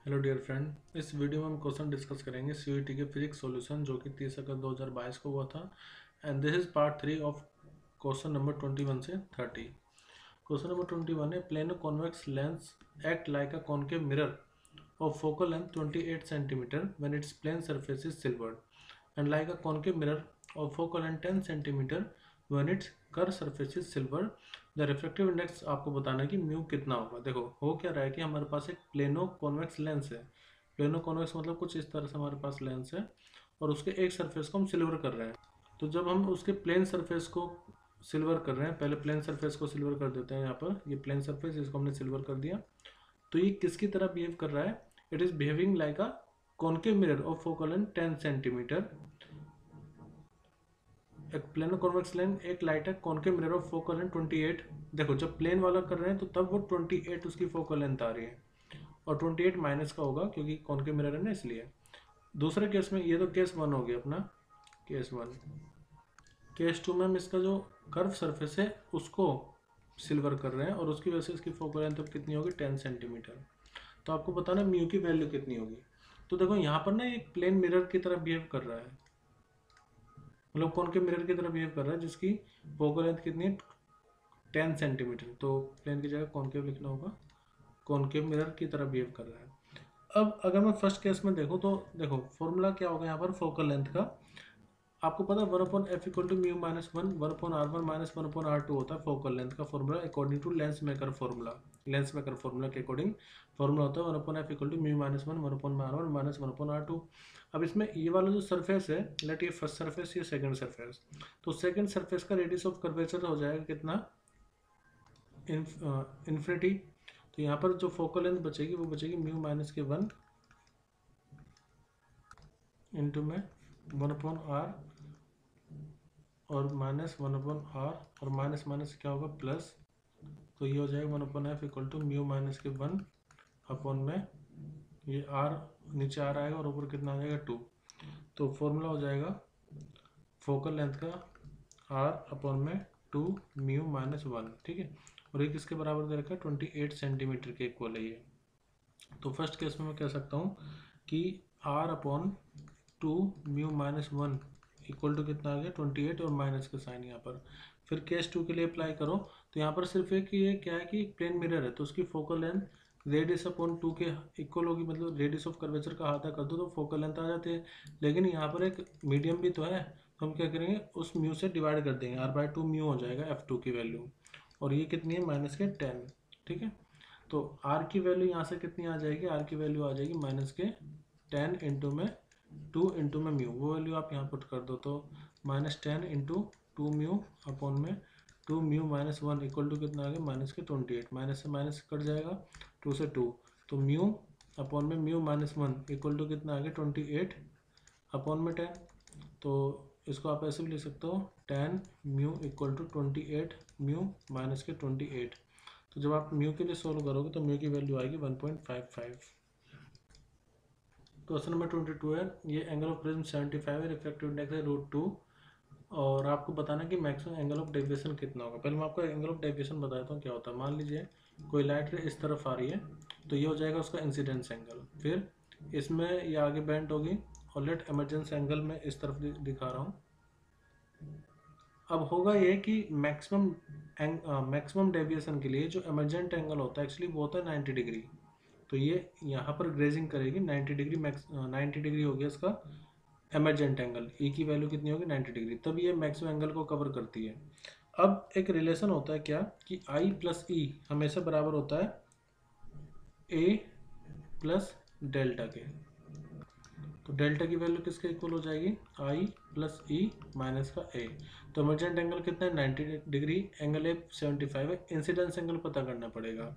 Hello dear friend, इस video में हम क्वेश्चन डिस्कस करेंगे सीयूईटी के फिजिक्स सॉल्यूशन जो कि 30 अगस्त 2022 को हुआ था। And this is part 3 of question number 21 से 30। क्वेश्चन नंबर 21 है plano convex lens act like a concave mirror of focal length 28 centimeter when it's plane surface is silvered and like a concave mirror of focal length 10 cm when its curved surface is silver the refractive index आपको बताना है कि mu कितना होगा। देखो हो क्या रहा है कि हमारे पास एक प्लेनो कॉन्वेक्स लेंस है। प्लेनो कॉन्वेक्स मतलब कुछ इस तरह से हमारे पास लेंस है और उसके एक सरफेस को हम सिल्वर कर रहे हैं। तो जब हम उसके प्लेन सरफेस को सिल्वर कर रहे हैं, पहले प्लेन सरफेस को सिल्वर कर देते हैं। यहाँ पर ये प्लेन सरफेस, इसको हमने सिल्वर कर दिया। तो ये किसकी तरह बिहेव कर रहा है? It is behaving like a concave mirror of focal length 10 centimetre. एक प्लेनो कॉन्वेक्स लेंस एक लाइट है concave mirror of focal length 28। देखो जब प्लेन वाला कर रहे हैं तो तब वो 28 उसकी फोकल लेंथ आ रही है और 28 माइनस का होगा क्योंकि कॉन्केव मिरर है ना, इसलिए। दूसरे केस में, ये तो केस 1 हो गया अपना, केस 1। केस 2 में हम इसका जो कर्व सरफेस है उसको सिल्वर कर रहे हैं और उसकी वजह से इसकी फोकल लेंथ अब कितनी होगी? 10 सेंटीमीटर। तो आपको बताना म्यू की वैल्यू कितनी होगी। तो देखो यहाँ पर ना एक प्लेन मिरर की तरह बिहेव कर रहा है, मतलब कॉन्केव मिरर की तरह बिहेव कर रहा है जिसकी फोकल लेंथ कितनी है? 10 सेंटीमीटर। तो प्लेन की जगह कॉन्केव लिखना होगा। कॉन्केव मिरर की तरह बिहेव कर रहा है। अब अगर मैं फर्स्ट केस में देखूँ तो देखो फॉर्मूला क्या होगा यहाँ पर फोकल लेंथ का। आपको पता है 1/f equal to mu minus 1 1/r1 minus 1/r2 होता है फोकल लेंथ का formula according to lens maker formula. Lens maker formula के अकॉर्डिंग फॉर्मूला होता है 1/f equal to mu minus 1 1/r1 minus 1/r2। अब इसमें ये वाला जो सरफेस है, लेट ये फर्स्ट सरफेस, ये सेकंड सरफेस, तो सेकंड सरफेस का रेडियस ऑफ कर्वेचर हो जाएगा कितना? इन्फिनिटी। तो यहाँ पर जो फोकल लेंथ बचेगी वो बचेगी म्यू माइनस के 1 इंटू में 1/r और माइनस 1/r और माइनस माइनस क्या होगा? प्लस। तो ये हो जाएगा 1/f equal to mu minus के 1 अपॉन में ये r नीचे आ आएगा और ऊपर कितना आ जाएगा? 2। तो फॉर्मूला हो जाएगा फोकल लेंथ का r अपॉन में 2 म्यू माइनस 1। ठीक है, और ये किसके बराबर दे रखा है? 28 सेंटीमीटर के इक्वल है ये। तो फर्स्ट केस में मैं कह सकता हूँ कि r upon 2 mu minus 1 equal to कितना आ गया? 28 और माइनस का साइन यहाँ पर। फिर केस 2 के लिए अप्लाई करो तो यहाँ पर सिर्फ एक ये क्या है कि प्लेन मिरर है तो उसकी फोकल लेंथ रेडियस अपॉन 2 के इक्वल होगी, मतलब रेडियस ऑफ कर्वेचर का आधा कर दो तो फोकल लेंथ आ जाती है। लेकिन यहाँ पर एक मीडियम भी तो है, तो हम क्या करेंगे? उस म्यू से डिवाइड कर देंगे, r/2 म्यू हो जाएगा f2 की वैल्यू, और ये कितनी है? माइनस के 10। ठीक है, तो r की वैल्यू यहाँ से कितनी आ जाएगी? r की वैल्यू आ जाएगी माइनस के 10 इंटू में 2 इंटू में म्यू, वो वैल्यू आप यहाँ पुट कर दो तो माइनस 10 इंटू 2 म्यू अपॉन में 2 म्यू माइनस 1 इक्वल टू कितना आ गया? माइनस के 28। माइनस से माइनस कट जाएगा, 2 से 2, तो म्यू अपॉन में म्यू माइनस 1 इक्वल टू कितना आ गया? 28 अपॉन में 10। तो इसको आप ऐसे भी लिख सकते हो 10 mu equal to 28 mu minus के 28। तो जब आप म्यू के लिए सोल्व करोगे तो म्यू की वैल्यू आएगी 1.55। क्वेश्चन नंबर 22 है, ये एंगल ऑफ प्रिज्म 75 है, रिफ्रैक्टिव इंडेक्स है √2 और आपको बताना कि मैक्सिमम एंगल ऑफ डेविएशन कितना होगा। पहले मैं आपको एंगल ऑफ डेविएशन बता देता हूँ क्या होता है। मान लीजिए कोई लाइट रे इस तरफ आ रही है तो ये हो जाएगा उसका इंसिडेंस एंगल। फिर इसमें ये आगे बेंट होगी और लेट इमरजेंस एंगल में इस तरफ दिखा रहा हूँ। अब होगा ये कि मैक्सिमम डेविएशन के लिए जो इमरजेंट एंगल होता है एक्चुअली वो होता है 90 डिग्री। तो ये यहाँ पर ग्रेजिंग करेगी 90 डिग्री, 90 डिग्री हो गया इसका इमरजेंट एंगल। ई की वैल्यू कितनी होगी? 90 डिग्री, तब ये मैक्सिमम एंगल को कवर करती है। अब एक रिलेशन होता है क्या कि आई प्लस ई हमेशा बराबर होता है ए प्लस डेल्टा के। तो डेल्टा की वैल्यू किसके इक्वल हो जाएगी? आई प्लस ई माइनस का ए। तो इमरजेंट एंगल कितना है? 90 डिग्री, एंगल ए 75 है, इंसिडेंस एंगल पता करना पड़ेगा।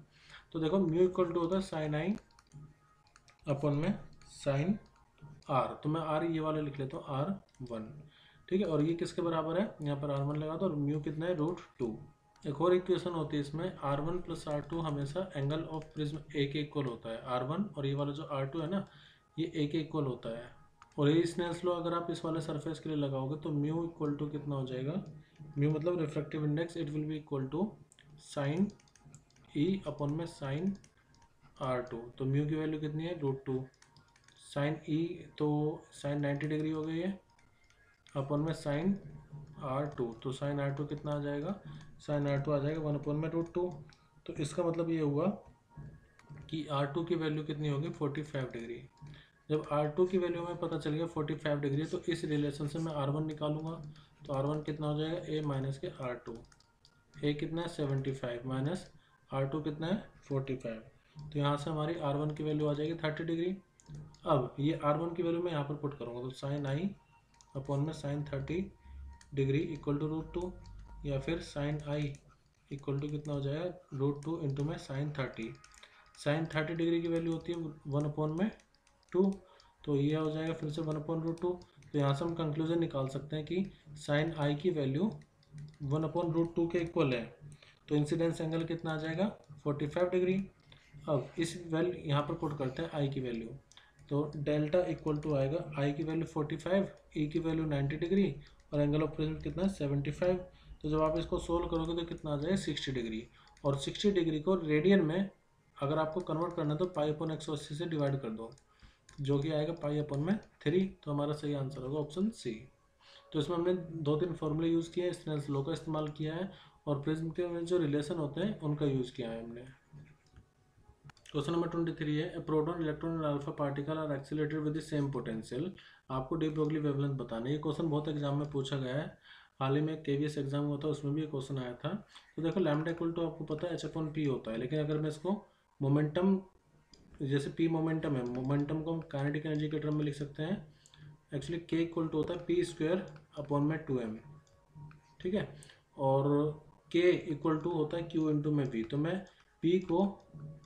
तो देखो म्यू इक्वल टू होता है साइन आई अपॉन में साइन आर। तो मैं आर ये वाला लिख लेता हूँ R1। ठीक है, और ये किसके बराबर है? यहाँ पर R1 लगा दो और म्यू कितना है? √2। एक और इक्वेशन होती है इसमें, R1 प्लस R2 हमेशा एंगल ऑफ प्रिज्म ए के इक्वल होता है। R1 और ये वाला जो R2 है ना, ये ए के इक्वल होता है। और ये स्नेल्स लॉ अगर आप इस वाले सरफेस के लिए लगाओगे तो म्यू इक्वल टू कितना हो जाएगा? म्यू मतलब refractive index, it will be equal to sine e upon में साइन R2। तो म्यू की वैल्यू कितनी है √2 साइन ई, तो साइन 90 डिग्री हो गई है अपन में साइन R2। तो साइन R2 कितना आ जाएगा, साइन R2 आ जाएगा 1/√2। तो इसका मतलब ये हुआ कि R2 की वैल्यू कितनी होगी 45 डिग्री। जब R2 की वैल्यू में पता चल गया 45 डिग्री, तो इस रिलेशन से मैं R1 निकालूंगा। तो R1 कितना हो जाएगा a माइनस के R2। a कितना है 75 माइनस R2 कितना है 45। तो यहाँ से हमारी R1 की वैल्यू आ जाएगी 30 डिग्री। अब ये R1 की वैल्यू मैं यहाँ पर पुट करूँगा, तो साइन आई अपॉन में साइन 30 डिग्री इक्वल टू √2, या फिर साइन आई इक्वल टू कितना हो जाएगा √2 इंटू में साइन 30। साइन 30 डिग्री की वैल्यू होती है 1/2, तो ये हो जाएगा फिर से 1/√2। तो यहाँ से हम कंक्लूजन निकाल सकते हैं कि साइन आई की वैल्यू 1/√2 के इक्वल है। तो इंसिडेंस एंगल कितना आ जाएगा 45 डिग्री। अब इस वैल्यू यहाँ पर पुट करते हैं आई की वैल्यू, तो डेल्टा इक्वल टू आएगा आई की वैल्यू 45, ई की वैल्यू 90 डिग्री और एंगल ऑफ प्रेजेंस कितना है 75। तो जब आप इसको सोल्व करोगे तो कितना आ जाएगा 60 डिग्री। और 60 डिग्री को रेडियन में अगर आपको कन्वर्ट करना है तो π/180 से डिवाइड कर दो, जो कि आएगा π/3। तो हमारा सही आंसर होगा ऑप्शन सी। तो इसमें हमने 2-3 फॉर्मूले यूज़ किए हैं, स्नेल्स लॉ का इस्तेमाल किया है और प्रिज्म के में जो रिलेशन होते हैं उनका यूज़ किया है हमने। क्वेश्चन नंबर 23 है ए प्रोटॉन इलेक्ट्रॉन और alpha particle are accelerated with the same potential. आपको डी ब्रोगली वेवलेंथ बताना है। ये क्वेश्चन बहुत एग्जाम में पूछा गया है, हाल ही में KVS एग्जाम हुआ था उसमें भी ये क्वेश्चन आया था। तो देखो लैम्डा इक्वल टू आपको पता है h/p होता है, लेकिन अगर मैं इसको मोमेंटम, जैसे p मोमेंटम है, मोमेंटम को हम काइनेटिक एनर्जी के टर्म में लिख सकते हैं। एक्चुअली k इक्वल टू होता है p²/2m, ठीक है, और k इक्वल टू होता है q इंटू में v। तो मैं p को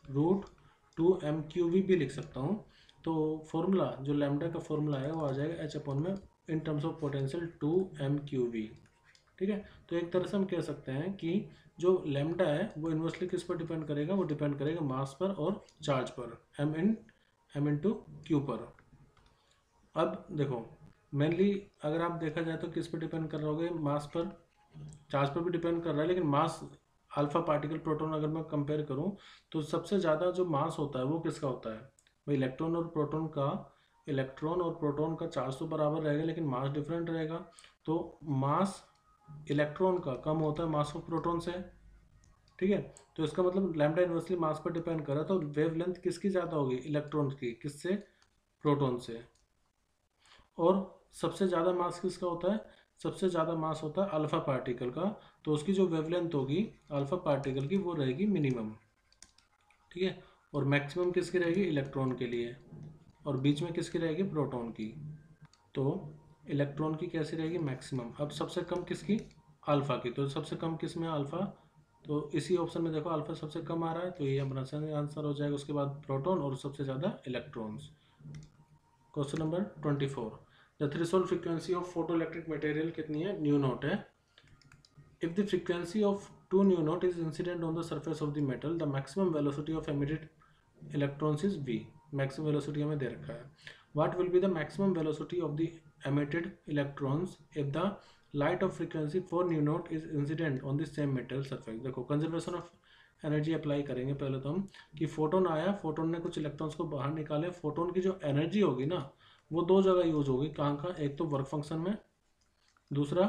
√2m/3 भी लिख सकता हूँ। तो फॉर्मूला जो लैम्डा का फॉर्मूला है वो आ जाएगा h/में in terms of potential 2m/3। ठीक है, तो एक तरह से हम कह सकते हैं कि जो लैम्डा है वो इन्वर्सली किस पर डिपेंड करेगा, वो डिपेंड करेगा मास पर और चार्ज पर, m/q पर। अब देखो मेनली अगर आप देखा जाए तो किस पर डिपेंड कर रहा होगा, मास पर, चार्ज पर भी डिपेंड कर रहा है, लेकिन मास अल्फा पार्टिकल प्रोटॉन अगर मैं कंपेयर करूं तो सबसे ज़्यादा जो मास होता है वो किसका होता है भाई, इलेक्ट्रॉन और प्रोटॉन का। इलेक्ट्रॉन और प्रोटॉन का चार्ज तो बराबर रहेगा लेकिन मास डिफरेंट रहेगा। तो मास इलेक्ट्रॉन का कम होता है मास ऑफ प्रोटॉन से, ठीक है। तो इसका मतलब लैम्डा इनवर्सली मास पर डिपेंड कर रहा है। तो वेवलेंथ किसकी ज़्यादा होगी, इलेक्ट्रॉन की, किससे, प्रोटॉन से। और सबसे ज़्यादा मास किसका होता है, सबसे ज़्यादा मास होता है अल्फा पार्टिकल का। तो उसकी जो वेवलेंथ होगी अल्फा पार्टिकल की वो रहेगी मिनिमम, ठीक है। और मैक्सिमम किसकी रहेगी, इलेक्ट्रॉन के लिए, और बीच में किसकी रहेगी, प्रोटॉन की। तो इलेक्ट्रॉन की कैसी रहेगी, मैक्सिमम। अब सबसे कम किसकी, अल्फा की। तो सबसे कम किस में, अल्फा। तो इसी ऑप्शन में देखो अल्फा सबसे कम आ रहा है, तो ये हमारा सही आंसर हो जाएगा। उसके बाद प्रोटॉन और सबसे ज़्यादा electrons. Question number 24, the threshold frequency of photoelectric material कितनी है, न्यू नॉट है। If the frequency of 2 new not is incident on the surface of the metal, the maximum velocity of emitted electrons is v। Maximum velocity हमें दे रखा है। What will be the maximum velocity of the emitted electrons if the light of frequency 4 new not is incident on the same metal surface. देखो conservation of energy apply करेंगे पहले तो हम, कि photon आया, फोटोन ने कुछ इलेक्ट्रॉन्स को बाहर निकाले। फोटोन की जो एनर्जी होगी ना वो दो जगह यूज होगी, कहाँ का, एक तो वर्क फंक्शन में, दूसरा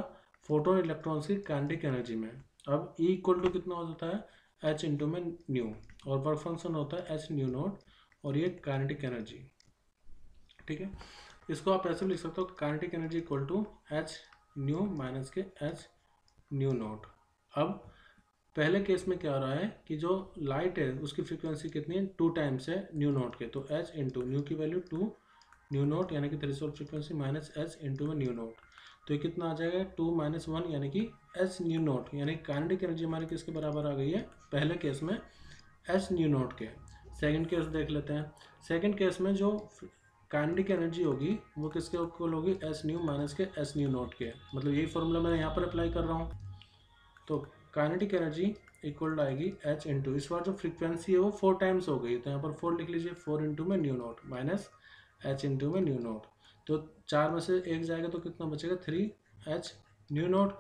फोटोन इलेक्ट्रॉन्स की काइनेटिक एनर्जी में। अब E इक्वल टू कितना हो जाता है h इंटू में न्यू, और वर्क फंक्शन होता है h न्यू नॉट, और ये काइनेटिक एनर्जी, ठीक है। इसको आप ऐसे भी लिख सकते हो, kinetic energy equal to h nu minus के h न्यू नॉट। अब पहले केस में क्या हो रहा है कि जो लाइट है उसकी फ्रीक्वेंसी कितनी है, 2 टाइम्स है न्यू नॉट के। तो h इंटू न्यू की वैल्यू 2 न्यू नॉट यानी कि threshold frequency minus h into में न्यू नॉट। तो ये कितना आ जाएगा 2 - 1 यानी कि h न्यू नॉट, यानी काइनेटिक एनर्जी हमारी किसके बराबर आ गई है, पहले केस में h न्यू नॉट के। सेकंड केस देख लेते हैं। सेकंड केस में जो काइनेटिक एनर्जी होगी वो किसके इक्वल होगी, h न्यू माइनस के h न्यू नॉट के। मतलब यही फॉर्मूला मैं यहाँ पर अप्लाई कर रहा हूँ। तो काइनेटिक एनर्जी इक्वल आएगी h इंटू, इस बार जो फ्रीक्वेंसी है वो 4 टाइम्स हो गई, तो यहाँ पर 4 लिख लीजिए, 4 इंटू में new not minus h into में न्यू नॉट। तो 4 में से 1 जाएगा तो कितना बचेगा, 3h न्यू नॉट।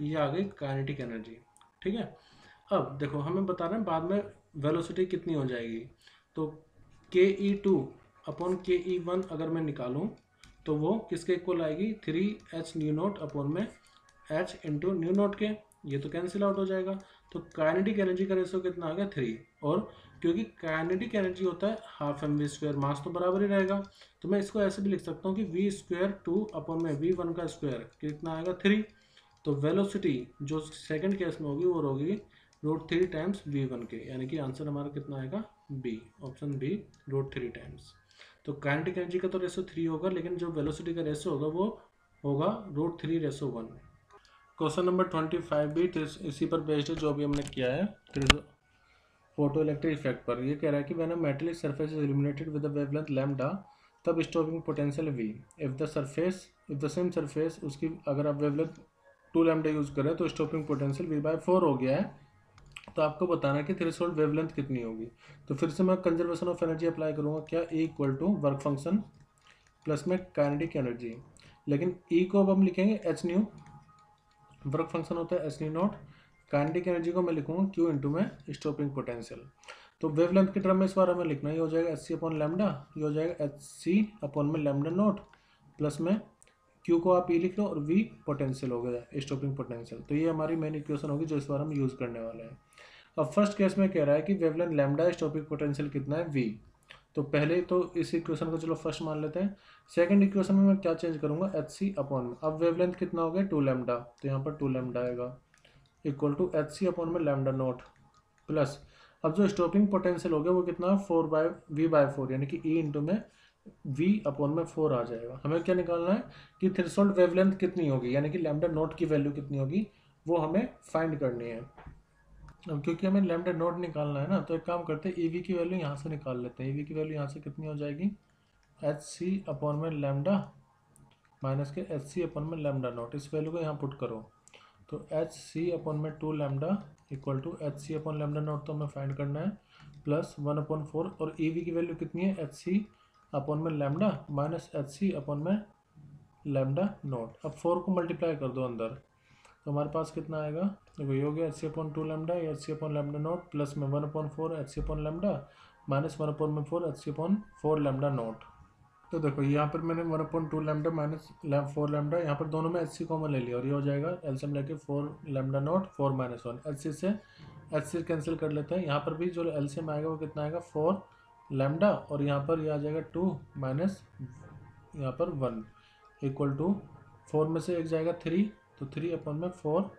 ये आ गई काइनेटिक एनर्जी, ठीक है। अब देखो हमें बता रहे हैं बाद में वेलोसिटी कितनी हो जाएगी। तो ke2 अपॉन ke1 अगर मैं निकालूं तो वो किसके इक्वल आएगी, 3h न्यू नॉट अपॉन में h इंटू न्यू नॉट के, ये तो कैंसिल आउट हो जाएगा। तो काइनेटिक एनर्जी का रेशो कितना आ गया 3, और क्योंकि काइनेटिक एनर्जी होता है हाफ एम वी स्क्वायर, मास तो बराबर ही रहेगा, तो मैं इसको ऐसे भी लिख सकता हूँ कि वी स्क्वायर 2 अपॉन में v1 का स्क्वायर कितना आएगा 3। तो वेलोसिटी जो सेकंड केस में होगी वो होगी √3 टाइम्स v1 के, यानी कि आंसर हमारा कितना आएगा बी, ऑप्शन बी √3 टाइम्स। तो काइनेटिक एनर्जी का तो रेशो 3 होगा, लेकिन जो वेलोसिटी का रेशो होगा वो होगा √3:1। क्वेश्चन नंबर 25 भी इसी पर बेस्ड है जो भी हमने किया है फोटो इलेक्ट्रिक इफेक्ट पर। ये कह रहा है कि when a metallic surface is illuminated with a wavelength lambda तब stopping potential v। If the same surface उसकी अगर आप वेवलेंथ 2 लैम्डा यूज करें तो स्टॉपिंग पोटेंशियल v/4 हो गया है। तो आपको बताना है कि थ्रेशोल्ड वेवलेंथ कितनी होगी। तो फिर से मैं कंजर्वेशन ऑफ एनर्जी अप्लाई करूंगा, क्या E equal to work function plus में काइनेटिक एनर्जी, लेकिन E को अब हम लिखेंगे h न्यू, वर्क फंक्शन होता है h nu not, kinetic energy को मैं लिखूंगा Q इंटू में स्टॉपिंग पोटेंशियल। तो वेवलेंथ के टर्म में इस बार हमें लिखना ही हो जाएगा hc अपॉन लैम्डा, ये हो जाएगा hc अपॉन में लैम्डा नॉट प्लस में Q को आप E लिख लो और V पोटेंशियल हो गया स्टॉपिंग पोटेंशियल। तो ये हमारी मेन इक्वेशन होगी जो इस बार हम यूज करने वाले हैं। अब फर्स्ट केस में कह रहा है कि वेवलेंथ लैम्डा स्टॉपिंग पोटेंशियल कितना है V। तो पहले तो इस इक्वेशन को चलो फर्स्ट मान लेते हैं। सेकंड इक्वेशन में मैं क्या चेंज करूंगा, hc अपॉन में, अब वेवलेंथ कितना हो गया 2 लैम्डा, तो यहाँ पर 2 लैम्डा आएगा इक्वल टू hc अपॉन में लैम्डा नॉट प्लस, अब जो स्टॉपिंग पोटेंशियल हो गया वो कितना 4/v/4, यानी कि E इंटू में v अपॉन में 4 आ जाएगा। हमें क्या निकालना है कि थ्रेशोल्ड वेवलेंथ कितनी होगी, यानी कि लैम्डा नॉट की वैल्यू कितनी होगी वो हमें फाइंड करनी है। अब क्योंकि हमें लैम्डा नॉट निकालना है ना, तो एक काम करते हैं EV की वैल्यू यहाँ से निकाल लेते हैं। EV की वैल्यू यहाँ से कितनी हो जाएगी, hc अपॉन में लैम्डा माइनस के hc अपॉन में लैम्डा नॉट, इस वैल्यू को यहाँ पुट करो तो hc अपॉन में 2 lambda equal to hc upon lambda naught तो हमें फाइंड करना है प्लस 1/4, और EV की वैल्यू कितनी है hc अपॉन में लैम्डा माइनस hc अपॉन में लैम्डा नॉट। अब 4 को मल्टीप्लाई कर दो अंदर, तो हमारे पास कितना आएगा, देखो ये हो गया hc अपॉन 2 लैम्डा या hc upon lambda not plus में 1/4 hc upon lambda minus 1/4 hc upon 4 lambda naught. तो देखो यहाँ पर मैंने 1/2 लैम्डा माइनस 4 लैम्डा, यहाँ पर दोनों में hc कॉमन ले लिया और ये हो जाएगा एलसीएम लेके 4 लैम्डा नॉट 4 माइनस 1, hc से hc कैंसिल कर लेते हैं। यहाँ पर भी जो एलसीएम आएगा वो कितना आएगा 4 लैम्डा, और यहाँ पर ये आ जाएगा 2 माइनस यहाँ पर 1 इक्वल टू 4 में से एक जाएगा 3, तो 3 अपॉन में 4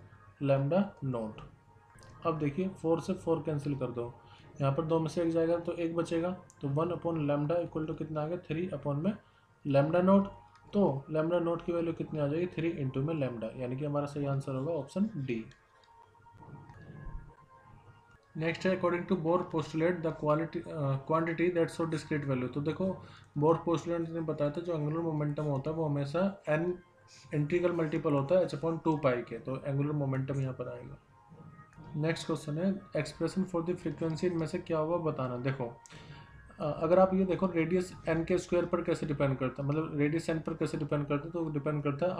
लैम्डा नॉट। अब देखिए 4 से 4 कैंसिल कर दो, यहाँ पर 2 में से एक जाएगा तो एक बचेगा, तो 1 अपॉन लैम्डा इक्वल टू कितना आ गया 3 अपॉन में लैम्डा नॉट। तो लैम्डा नॉट की वैल्यू कितनी आ जाएगी 3 इंटू में लैम्डा, यानी कि हमारा सही आंसर होगा ऑप्शन डी। नेक्स्ट है according to Bohr postulate the quantity that show discrete value. तो देखो बोर पोस्टुलेट ने बताया था जो एंगुलर मोमेंटम होता है वो हमेशा n इंटीग्रल मल्टीपल होता है h/2π के, तो एंगुलर मोमेंटम यहाँ पर आएगा। नेक्स्ट क्वेश्चन है एक्सप्रेशन फॉर द फ्रीक्वेंसी इनमें से क्या होगा बताना। देखो अगर आप ये देखो रेडियस n के स्क्वायर पर कैसे डिपेंड करता है, मतलब रेडियस n पर कैसे डिपेंड करता है, तो डिपेंड करता है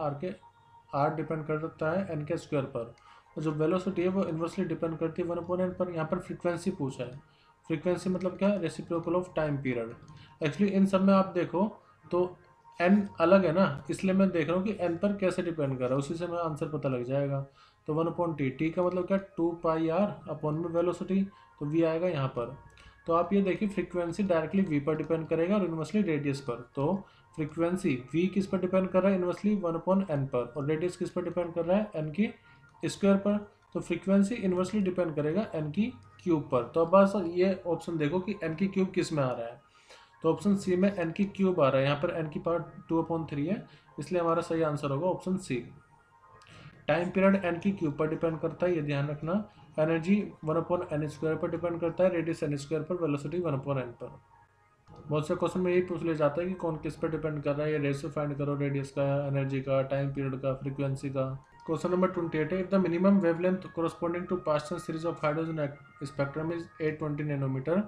r डिपेंड करता है n के स्क्वायर पर, और जो वेलोसिटी है वो इन्वर्सली डिपेंड करती है 1/n पर। यहाँ पर फ्रीक्वेंसी पूछा है, फ्रीक्वेंसी मतलब क्या है, reciprocal of time period. Actually in सब में आप देखो तो n अलग है ना, इसलिए मैं देख रहा हूँ कि n पर कैसे डिपेंड कर रहा है, उसी से मैं आंसर पता लग जाएगा। तो 1/t, t का मतलब क्या 2πr अपॉन में वेलोसिटी, तो v आएगा यहाँ पर। तो आप ये देखिए फ्रीक्वेंसी डायरेक्टली v पर डिपेंड करेगा और इन्वर्सली रेडियस पर। तो फ्रीक्वेंसी v किस पर डिपेंड कर रहा है, इन्वर्सली 1/n पर, और रेडियस किस पर डिपेंड कर रहा है n की स्क्वायर पर। तो फ्रीक्वेंसी इन्वर्सली डिपेंड करेगा n की क्यूब पर। तो अब बस ये ऑप्शन देखो कि n की क्यूब किस में आ रहा है, तो ऑप्शन सी में n की क्यूब आ रहा है, यहाँ पर n की पावर 2/3 है, इसलिए हमारा सही आंसर होगा option C. Time period n की क्यूब पर डिपेंड करता है, ये ध्यान रखना। एनर्जी 1/n² पर डिपेंड करता है, रेडियस n² पर, वेलोसिटी 1/n पर। बहुत से क्वेश्चन में यही पूछ लिया जाता है कि कौन किस पर डिपेंड कर रहा है, ये रेशियो फाइंड करो रेडियस का, एनर्जी का, टाइम पीरियड का, फ्रीक्वेंसी का। क्वेश्चन नंबर 28 है if the minimum wavelength corresponding to Paschen series of hydrogen spectrum is 820 nanometer,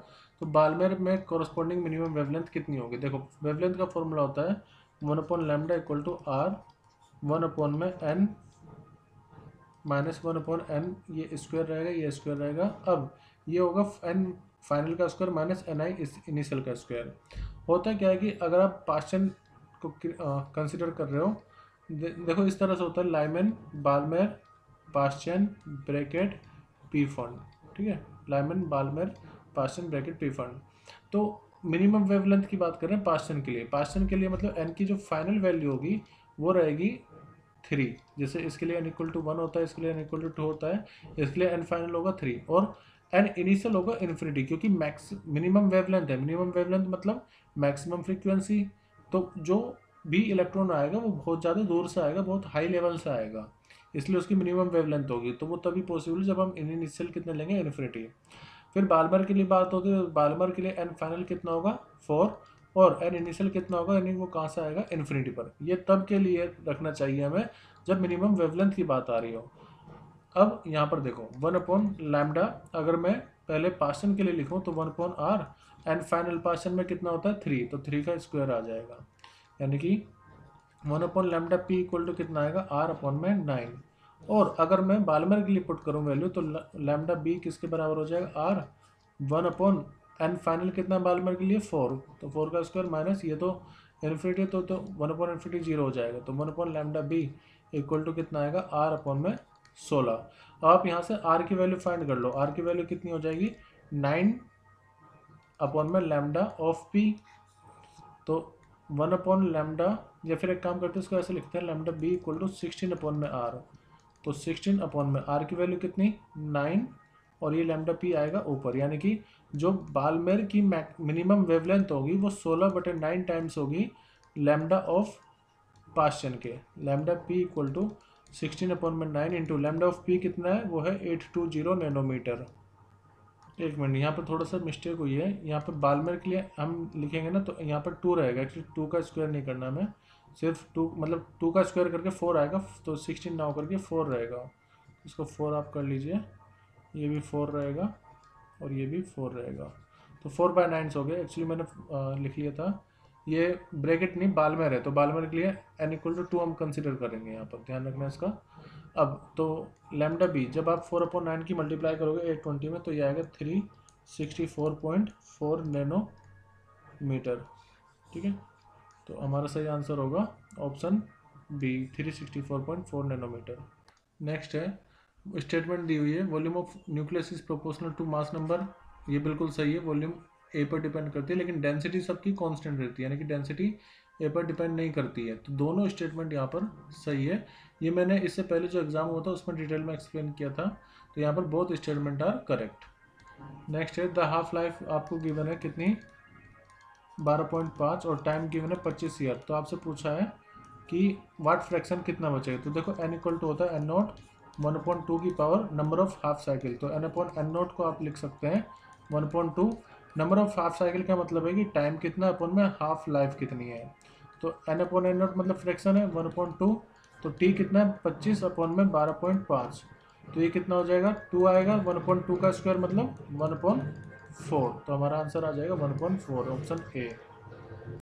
तो बाल्मेर में कोरस्पॉन्डिंग मिनिमम वेवलेंथ कितनी होगी। देखो वेवलेंथ का फॉर्मूला होता है 1/λ equal to r 1/n minus 1/n, ये स्क्वायर रहेगा ये स्क्वायर रहेगा। अब ये होगा n फाइनल का square minus n i initial का स्क्वायर। होता क्या है कि अगर आप पास्ट चेन को कंसिडर कर रहे हो, देखो इस तरह से होता है, Lyman Balmer Paschen Brackett Pfund, ठीक है, Lyman Balmer Paschen Brackett Pfund. तो मिनिमम वेवलेंथ की बात करें पास्ट चेन के लिए, पास्ट चेन के लिए मतलब एन की जो फाइनल वैल्यू होगी वो रहेगी 3। जैसे इसके लिए n इक्वल टू 1 होता है, इसके लिए n इक्वल टू 2 होता है, इसके लिए n फाइनल होगा 3 और n इनिशियल होगा इन्फिनिटी, क्योंकि मैक्स मिनिमम वेवलेंथ है। मिनिमम वेवलेंथ मतलब मैक्सिमम फ्रीक्वेंसी, तो जो भी इलेक्ट्रॉन आएगा वो बहुत ज़्यादा दूर से आएगा, बहुत हाई लेवल से आएगा, इसलिए उसकी मिनिमम वेवलेंथ होगी। तो वो तभी पॉसिबल जब हम इनिशियल कितने लेंगे, इन्फिनिटी। फिर बाल्मर के लिए बात होती है, बाल्मर के लिए n फाइनल कितना होगा 4 और n इनिशियल कितना होगा, यानी वो कहाँ से आएगा, इन्फिनिटी पर। ये तब के लिए रखना चाहिए हमें जब मिनिमम वेवलेंथ की बात आ रही हो। अब यहाँ पर देखो 1/λ, अगर मैं पहले पास्टन के लिए लिखूँ तो 1/r, एंड फाइनल पास्टन में कितना होता है 3, तो 3 का स्क्वायर आ जाएगा, यानी कि 1/λp इक्वल टू कितना आएगा, r/9। और अगर मैं बाल्मर के लिए पुट करूँ वैल्यू तो लैम्डा बी किसके बराबर हो जाएगा, r 1/n फाइनल कितना बाल्मर के लिए 4, तो 4 का स्क्वायर माइनस ये तो इन्फिनिटी, तो 1/∞ 0 हो जाएगा, तो 1/λb इक्वल टू कितना आएगा, r/16। अब आप यहाँ से r की वैल्यू फाइंड कर लो, r की वैल्यू कितनी हो जाएगी 9/λ ऑफ p, तो 1/λ, या फिर एक काम करते हैं इसको ऐसे लिखते हैं, lambda B equal to 16/r, तो 16/r की वैल्यू कितनी 9 और ये लैम्डा पी आएगा ऊपर, यानी कि जो बाल्मर की मिनिमम वेवलेंथ होगी वो 16/9 टाइम्स होगी लैम्डा ऑफ पास्टन के। Lambda P equal to 16/9 into lambda of P कितना है, वो है 820 नैनोमीटर। एक मिनट, यहाँ पर थोड़ा सा मिस्टेक हुई है, यहाँ पर बाल्मर के लिए हम लिखेंगे ना तो यहाँ पर 2 रहेगा, एक्चुअली 2 का स्क्वायर नहीं करना हमें, सिर्फ 2 मतलब 2 का स्क्वायर करके 4 आएगा, तो 16 ना होकर के 4 रहेगा, इसको 4 आप कर लीजिए, ये भी 4 रहेगा और ये भी 4 रहेगा, तो 4/9 हो गया। एक्चुअली मैंने लिख लिया था, ये ब्रैकेट नहीं बाल्मर है, तो बाल्मर के लिए n इक्वल टू 2 हम कंसिडर करेंगे, यहाँ पर ध्यान रखना इसका। अब तो लैम्डा बी जब आप 4/9 की मल्टीप्लाई करोगे 820 में, तो ये आएगा 364.4 नैनोमीटर, ठीक है, तो हमारा सही आंसर होगा ऑप्शन बी 364.4 नैनोमीटर। नेक्स्ट है स्टेटमेंट दी हुई है, volume of nucleus is proportional to mass number, ये बिल्कुल सही है, वॉल्यूम ए पर डिपेंड करती है, लेकिन डेंसिटी सबकी कांस्टेंट रहती है, यानी कि डेंसिटी ए पर डिपेंड नहीं करती है, तो दोनों स्टेटमेंट यहाँ पर सही है। ये मैंने इससे पहले जो एग्जाम हुआ था उसमें डिटेल में एक्सप्लेन किया था, तो यहाँ पर both statement are correct. Next है द हाफ लाइफ आपको गिवन है कितनी 12.5 और टाइम गिवन है 25 ईयर, तो आपसे पूछा है कि वाट फ्रैक्शन कितना बचेगा, तो देखो n इक्वल टू होता है n0 1/2 की power number of half cycle, तो n/n0 को आप लिख सकते हैं 1/2, नंबर ऑफ हाफ साइकिल का मतलब है कि टाइम कितना अपन में हाफ लाइफ कितनी है, तो n/n0 मतलब फ्रैक्शन है 1/2, तो t कितना है 25 अपन में 12.5, तो ये कितना हो जाएगा 2 आएगा, 1/2 का स्क्वायर मतलब 1/4, तो हमारा आंसर आ जाएगा 1/4, ऑप्शन ए।